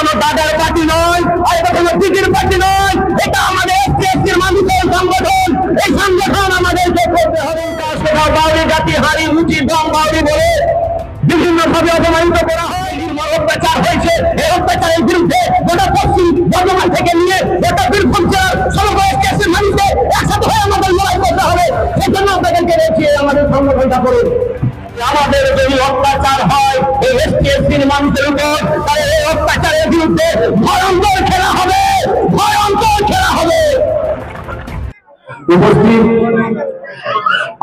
কোনো দাদার পার্টি নয়, আর এটা কোনো দিদির পার্টি নয়, এটা আমাদের এসটির মানুষের সংগঠন। এই সংগঠন আমাদেরকে করতে হবে। বাউরি জাতি হারি উঁচি দম বাউরি বলে বিভিন্ন ভাবে অপমানিত করা হয়, নির্মল অত্যাচার হয়েছে। এই অত্যাচারের বিরুদ্ধে গোটা পশ্চিম বর্ধমান থেকে নিয়ে গোটা বীরভূম জেলার সমগ্র এসটির মানুষকে একসাথে হয়ে আমাদের লড়াই করতে হবে। সেই জন্য আপনাদেরকে দেখিয়ে আমাদের সংগঠনটা করুন। আমাদের যদি অত্যাচার হয় এই এসটির মানুষের উপর, তাহলে এই অত্যাচারের বিরুদ্ধে ভয়ঙ্কর খেলা হবে, ভয়ঙ্কর খেলা হবে। উপস্থিত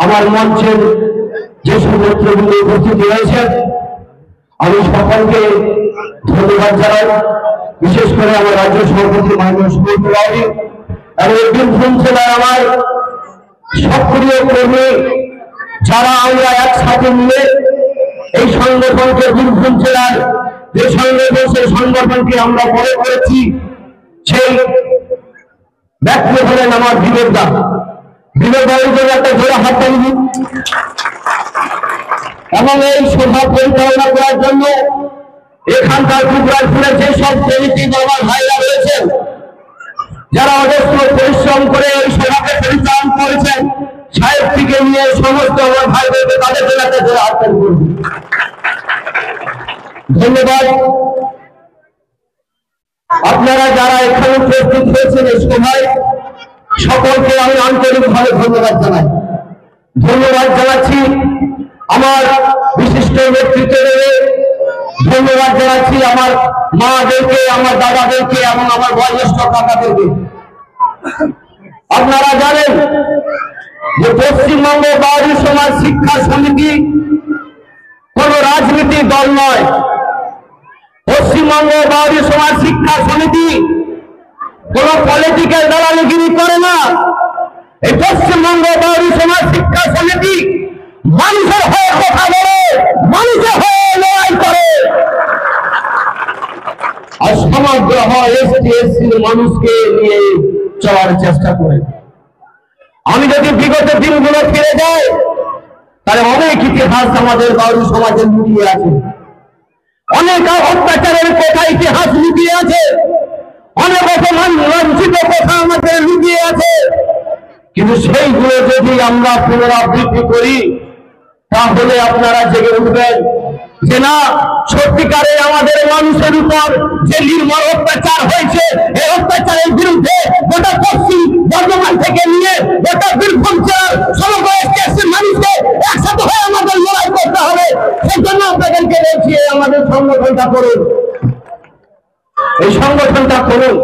আমার মঞ্চের যে নেতৃবৃন্দ উপস্থিত রয়েছেন, আমি সকলকে ধন্যবাদ জানাই। বিশেষ করে আমার রাজ্য সভাপতি মাননীয় সুব্রত বাউরি এবং বীরভূম জেলার আমার সক্রিয় কর্মী, যারা আমরা একসাথে মিলে এই সংগঠনকে বীরভূম জেলার যে সংগঠন, সেই সংগঠনকে আমরা বড় করেছি। সেই ব্যক্তি হলেন আমার বিবেক দা। বিবেক দার জন্য একটা জোড়া হাত তালি। এবং এই সভা পরিচালনা করার জন্য এখানকার টুকরাজপুরে যেসব পরিচিত আমার ভাইরা রয়েছেন, যারা অজস্র পরিশ্রম করে এই সভাকে পরিচালনা করেছেন, সাহেব থেকে নিয়ে সমস্ত আমার ভাইদেরকে তাদের জন্য একটা জোড়া হাত তালি করব। ধন্যবাদ। আপনারা যারা এখানে উপস্থিত হয়েছেন এই সভায়, সকলকে আমি আন্তরিকভাবে ধন্যবাদ জানাই। ধন্যবাদ জানাচ্ছি আমার বিশিষ্ট নেতৃত্বকে, ধন্যবাদ জানাচ্ছি আমার মাদেরকে, আমার দাদাদেরকে এবং আমার বয়োজ্যেষ্ঠ কাকাদেরকে। আপনারা জানেন যে পশ্চিমবঙ্গ বাউরি সমাজ শিক্ষা সমিতি কোন রাজনীতির দল নয়। পশ্চিমবঙ্গ বাউরি সমাজ শিক্ষা সমিতি কোন পলিটিক্যাল দালালিগিরি করে না। এই পশ্চিমবঙ্গ বাউরি সমাজ শিক্ষা সমিতি মানুষের হয়ে কথা বলে, মানুষের হয়ে লড়াই করে, আর সমগ্র এসটির মানুষকে নিয়ে চলার চেষ্টা করে। আমি যদি বিগত দিনগুলো ফিরে যাই, তাহলে অনেক ইতিহাস আমাদের বাউরি সমাজে লুকিয়ে আছে, অনেক অত্যাচারের কথা ইতিহাস লুকিয়ে আছে, অনেক অপমান লাঞ্ছিত কথা আমাদের লুকিয়ে আছে। কিন্তু সেইগুলো যদি আমরা পুনরাবৃত্তি করি, তাহলে আপনারা জেগে উঠবেন যে না, সত্যিকারে আমাদের মানুষের উপর যে নির্মল অত্যাচার হয়েছে, এই অত্যাচারের বিরুদ্ধে গোটা পশ্চিম বর্ধমান থেকে নিয়ে গোটা বীরভূম জেলার সমগ্র এসটির মানুষকে একসাথে হয়ে আমাদের লড়াই করতে হবে। সেই জন্য আপনাদেরকে দেখিয়ে আমাদের সংগঠনটা করুন, এই সংগঠনটা করুন।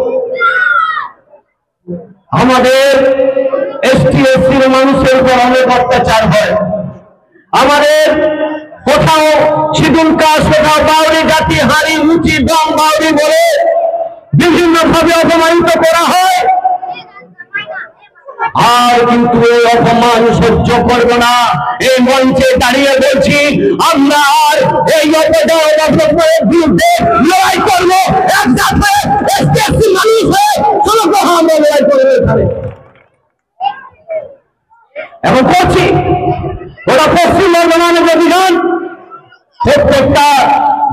আমাদের এসটির মানুষের উপর অনেক অত্যাচার হয়। আমাদের কোথাও শিডিউল কাস্ট, কোথাও বাউরি জাতি হারি উঁচি দম বাউরি বলে বিভিন্ন ভাবে অপমানিত করা হয়। আর কিন্তু এই অপমান সহ্য করবো না। এই মঞ্চে দাঁড়িয়ে বলছি, আমরা আর এই অপমানের বিরুদ্ধে লড়াই করবো। একসাথে এসটি মানুষ হয়ে সমগ্র আমরা লড়াই করবো এখানে, এখন করছি। ওরা পশ্চিম বর্ধমানের অভিযান প্রত্যেকটা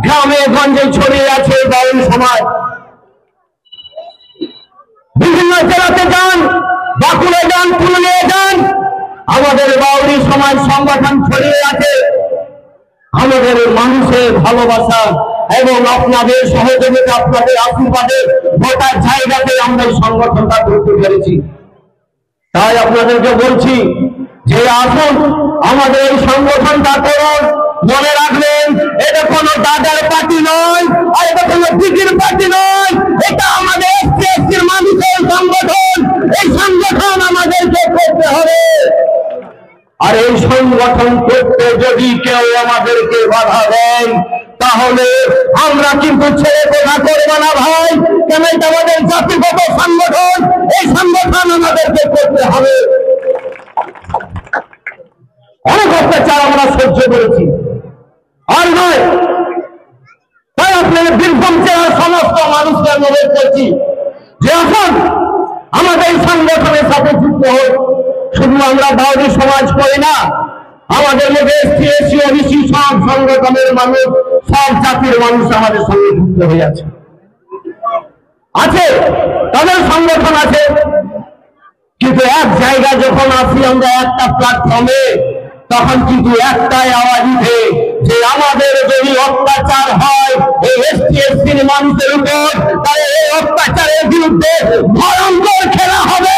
গ্রামে গঞ্জে ছড়িয়ে আছে বাউরি সমাজ। বিভিন্ন জেলাতে যান, বাঁকুড়ে যান, পুরুলিয়া যান, আমাদের বাউরি সমাজ সংগঠন ছড়িয়ে আছে। আমাদের মানুষের ভালোবাসা এবং আপনাদের সহযোগিতা, আপনাদের আশীর্বাদে গোটা জায়গাতে আমরা এই সংগঠনটা করতে পেরেছি। তাই আপনাদেরকে বলছি যে আসুন আমাদের এই সংগঠনটা করুন। মনে রাখবেন, এটা কোনো দাদার পার্টি নয়, আর এটা কোনো দিদির পার্টি নয়, এটা আমাদের এসটির মানুষের সংগঠন। এই সংগঠন আমাদেরকে করতে হবে। আর এই সংগঠন করতে যদি কেউ আমাদেরকে বাধা দেয়, তাহলে আমরা কিন্তু ছেড়ে কথা করবো না ভাই। কেন এটা আমাদের জাতিগত সংগঠন, এই সংগঠন আমাদেরকে করতে হবে। অনেক অত্যাচার আমরা সহ্য করেছি, আর নয়। তাই আপনাদের বীরভূম জেলার সমস্ত মানুষকে অনুরোধ করছি যে এখন আমাদের এই সংগঠনের সাথে যুক্ত হোক। শুধু আমরা বাউরি সমাজ করি না, আমাদের মধ্যে এসটি, এসসি, ওবিসি সব সংগঠনের মানুষ, সব জাতির মানুষ আমাদের সঙ্গে যুক্ত হয়ে আছে। আছে, তাদের সংগঠন আছে, কিন্তু এক জায়গায় যখন আসি আমরা একটা প্ল্যাটফর্মে, তখন কিন্তু একটাই আওয়াজ উঠে যে আমাদের যদি অত্যাচার হয় এই এসটি এসসির মানুষের উপর, তাহলে এই অত্যাচারের বিরুদ্ধে ভয়ঙ্কর খেলা হবে,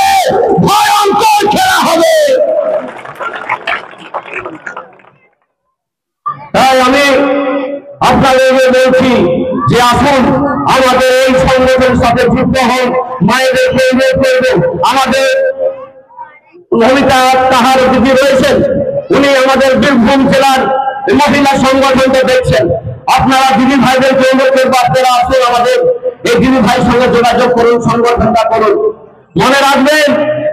ভয়ঙ্কর খেলা হবে। তাই আমি আপনাদেরকে বলছি যে আসুন আমাদের এই সংগঠনের সাথে যুক্ত হন। মায়েদেরকে অনুরোধ করব, আমাদের নমিতা তাহার দিদি রয়েছেন, উনি আমাদের বীরভূম জেলার মহিলা সংগঠনটা দেখছেন। আপনারা দিদি ভাইদেরকে অনুরোধ করবো, আপনারা আসুন আমাদের এই দিদি ভাইয়ের সঙ্গে যোগাযোগ করুন, সংগঠনটা করুন। মনে রাখবেন,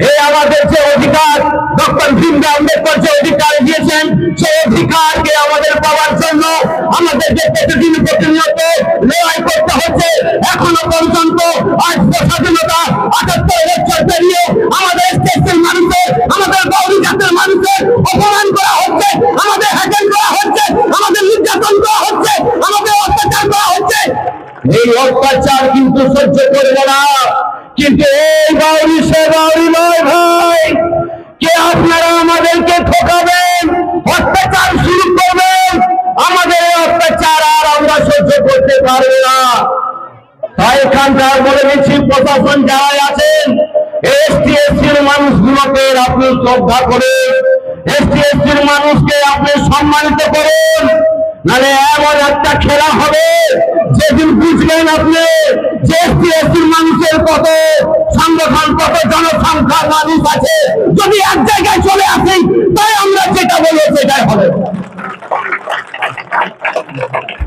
এই আমাদের যে অধিকার ডক্টর ভীমরাও আম্বেদকর যে অধিকার দিয়েছেন, সেই অধিকারকে আমাদের পাওয়ার জন্য আমাদেরকে প্রতিদিন প্রতিনিয়ত লড়াই করতে হচ্ছে। এখনো পর্যন্ত আজ স্বাধীনতা ৭৮ বছর পেরিয়ে আমাদের দেশের মানুষের, আমাদের গৌরী জাতের মানুষের অপমান করা হচ্ছে, আমাদের হ্যাকেল করা হচ্ছে, আমাদের নির্যাতন করা হচ্ছে, আমাদের অত্যাচার করা হচ্ছে। এই অত্যাচার কিন্তু সহ্য করবে না। কিন্তু এই বাউরি সে বাউরি নয় ভাই, কে আপনারা আমাদেরকে ঠকাবেন, অত্যাচার শুরু করবেন, আমাদের এই অত্যাচার আর আমরা সহ্য করতে পারবো না। তাই এখানকার বলে দিচ্ছি, প্রশাসন যারা আছেন, এসটি এসসির মানুষগুলোকে আপনি শ্রদ্ধা করুন, এসটি এসসির মানুষকে আপনি সম্মানিত করুন, নাহলে এমন একটা খেলা হবে যেদিন বুঝবেন আপনি যে এসটি এসসির মানুষের কত সংগঠন, কত জনসংখ্যার মানুষ আছে। যদি এক জায়গায় চলে আসেন, তাই আমরা যেটা বলবো সেটাই হবে।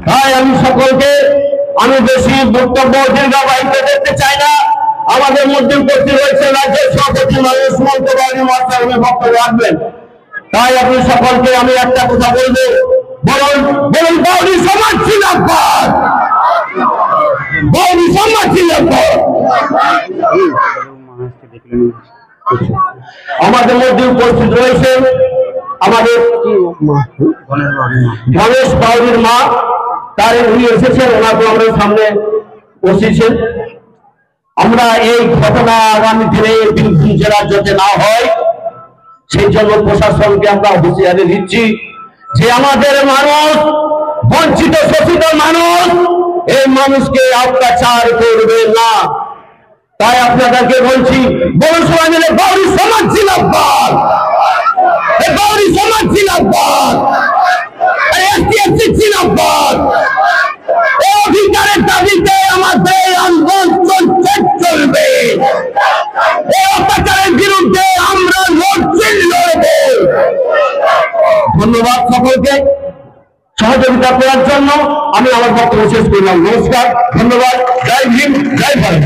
তাই আমি সকলকে, আমি বেশি বক্তব্য দীর্ঘায়িত করতে চাই না। আমাদের মধ্যে উপস্থিত রয়েছে রাজ্যের সভাপতি মাননীয় সুমন্ত বাউরি মহাশয়, উনি বক্তব্য রাখবেন। তাই আপনি সকলকে আমি একটা কথা বলবো, বলুন বলুন বাউরি সমাজ জিন্দাবাদ, বাউরি সমাজ জিন্দাবাদ। আমাদের মধ্যে উপস্থিত রয়েছে আমাদের গণেশ বাউরির মা, তার উনি এসেছেন, ওনাকে আমরা সামনে বসিয়েছেন। আমরা এই ঘটনা আগামী দিনে বীরভূম জেলার যাতে না হয়, সেই জন্য প্রশাসনকে আমরা হুঁশিয়ারি দিচ্ছি যে আমাদের মানুষ, বঞ্চিত শোষিত মানুষ, এই মানুষকে অত্যাচার করবে না। তাই আপনাদেরকে বলছি, বড় সবাই মিলে বাউরি সমাজ জিন্দাবাদ, বাউরি সমাজ জিন্দাবাদ, এসটি এসসি জিন্দাবাদ। এই অধিকারের দাবিতে আমাদের আন্দোলন চলবে, এই অত্যাচারের বিরুদ্ধে আমরা লড়ব। ধন্যবাদ সকলকে সহযোগিতা করার জন্য। আমি আমার বক্তব্য শেষ করলাম। নমস্কার, ধন্যবাদ, জয় ভীম, জয় ভারত।